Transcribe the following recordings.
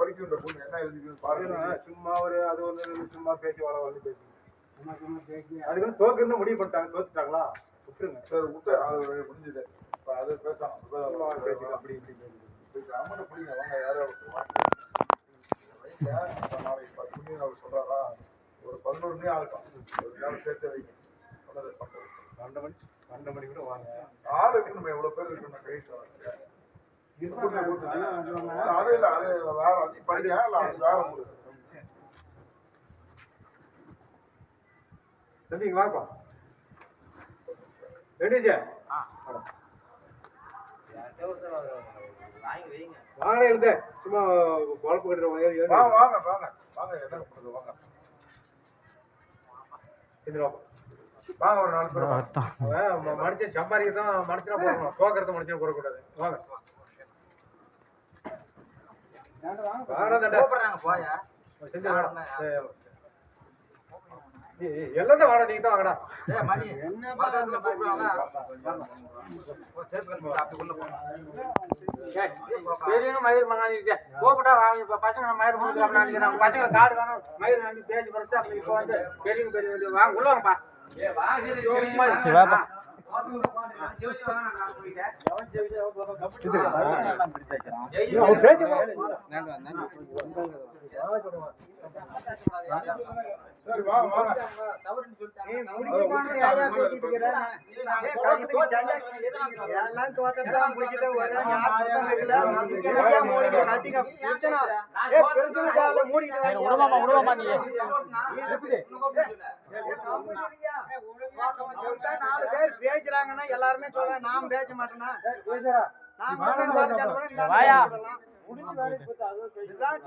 படிக்கின்ற பொண்ணு என்ன எழுதிக்கணும் பாருங்க. சும்மா ஒரு அது ஒன்று சும்மா பேச்சு வள வந்து பேசி அதுக்கு தோக்குன்னு முடிவு பண்ணிட்டாங்க. தோத்துட்டாங்களா விட்டுருங்க. சரி விட்டு அது முடிஞ்சது. இப்போ அது பேசலாம் பேச்சு அப்படி இப்படி அம்மனை பிடிங்க வாங்க யாராவது நாளைக்கு 10 மணி அவர் சொல்றாரா ஒரு 11 மணி ஆகட்டும். ஒரு நேரம் சேர்த்து வைங்க. 12 மணி கூட வாங்க. ஆள் இருக்கணும். எவ்வளவு பேர் இருக்கணும் கைட்டு அது இல்ல அது வேற படிக்க அது வேற முடியும். தம்பிங்க வாப்பா ரெடிச்சே வாங்க எழுது சும்மா குழப்பம் கட்டுறவங்க வாங்க வாங்க வாங்க என்ன பண்ணுறது வாங்க வாங்க ஒரு 4 பேர் மனுஷன் சம்பாதிக்க தான் மனுஷனா போடணும். தோக்கிறத மனுஷன் போடக்கூடாது. வாங்க எல்லாம் வாடா நீங்க தான் வாங்கடா. மயிர் மங்காதிட்டு கோப்பட்டா வாங்க பசங்க மயிர் முடிக்கலாம் பசங்க காடு வேணும் மயிர் வாங்கி பேசி பறிச்சு அப்படி இப்போ வந்து பெரிய பெரிய வாங்க உள்ள வாங்கப்பா. சரி வாங்க வாங்க பேசுறாங்கன்னா எல்லாருமே சொல்ல நான் பேச மாட்டேன்னா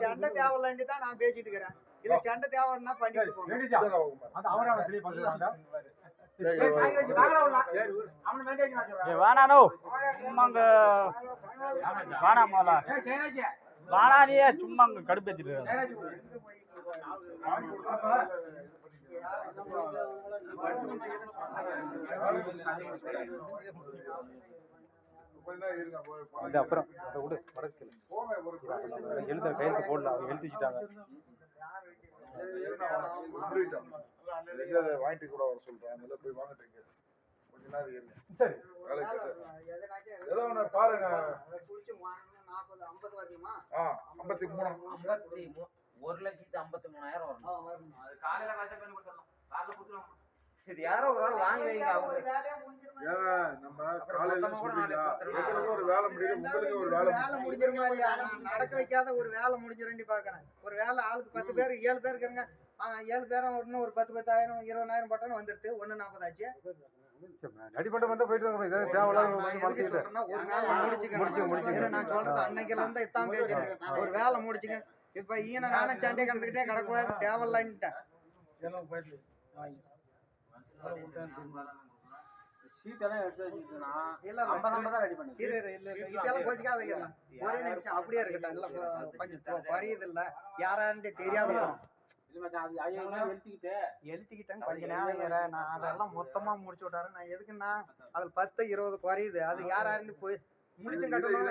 சண்டை தேவையில்லைன்னு தான் நான் பேசிட்டு இருக்கிறேன். இல்ல சண்டை தேவைன்னா பண்ணிட்டு வானானோ வானா போல வானா நீ சும்மா கடுப்பேத்திட்டு அப்புறம் விடு வடக்கு எழுத கையெழுத்து போடல அவங்க எழுதி வச்சுட்டாங்க. வாங்கிட்டு கூட வர சொல்றேன். போய் வாங்கிட்டு கொஞ்ச நேரம் இருங்க. சரி ஏதோ ஒன்று பாருங்க. 1,53,000 வரும். அது காலையில காசு பண்ணி கொடுத்துறோம். காலையில கொடுத்துறோம். சரி யாரோ ஒரு ஆள் வாங்கி வைங்க. நம்ம காலையில ஒரு வேலை முடியும். உங்களுக்கு ஒரு வேலை முடிஞ்சிருமா இல்லையா? நடக்க வைக்காத ஒரு வேலை முடிஞ்சிருன்னு பாக்குறேன். ஒரு வேலை ஆளுக்கு 10 பேர் 7 பேர் இருக்காங்க. 7 பேரும் இன்னும் ஒரு 10,000 20,000 போட்டோன்னு வந்துருது. 1,40 ஆச்சு. அடிப்பட்ட மட்டும் போயிட்டு தேவையில்லாம நான் சொல்றது அன்னைக்குல இருந்து இதான் பேசுறேன். ஒரு வேலை முடிச்சுங்க. இப்ப ஈன நானும் சண்டை கலந்துக்கிட்டே கிடக்கூடாது தேவையில்லைன்ட்டேன். ஒரே நிமிஷம் அப்படியே இருக்கட்டும். இல்ல கொஞ்சம் குறையுது இல்ல யாரான்னு தெரியாத எழுத்திக்கிட்டேன். கொஞ்ச நேரம் நான் அதெல்லாம் மொத்தமா முடிச்சு விட்டாரு. நான் எதுக்குன்னா அதுல 10 20 குறையுது. அது யாராருன்னு போய் முடிச்சு கட்டணும்.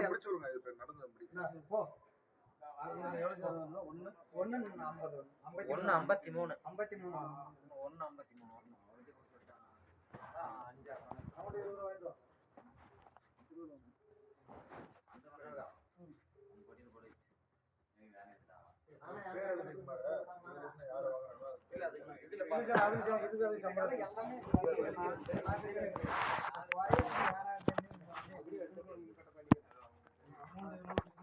எல்லாமே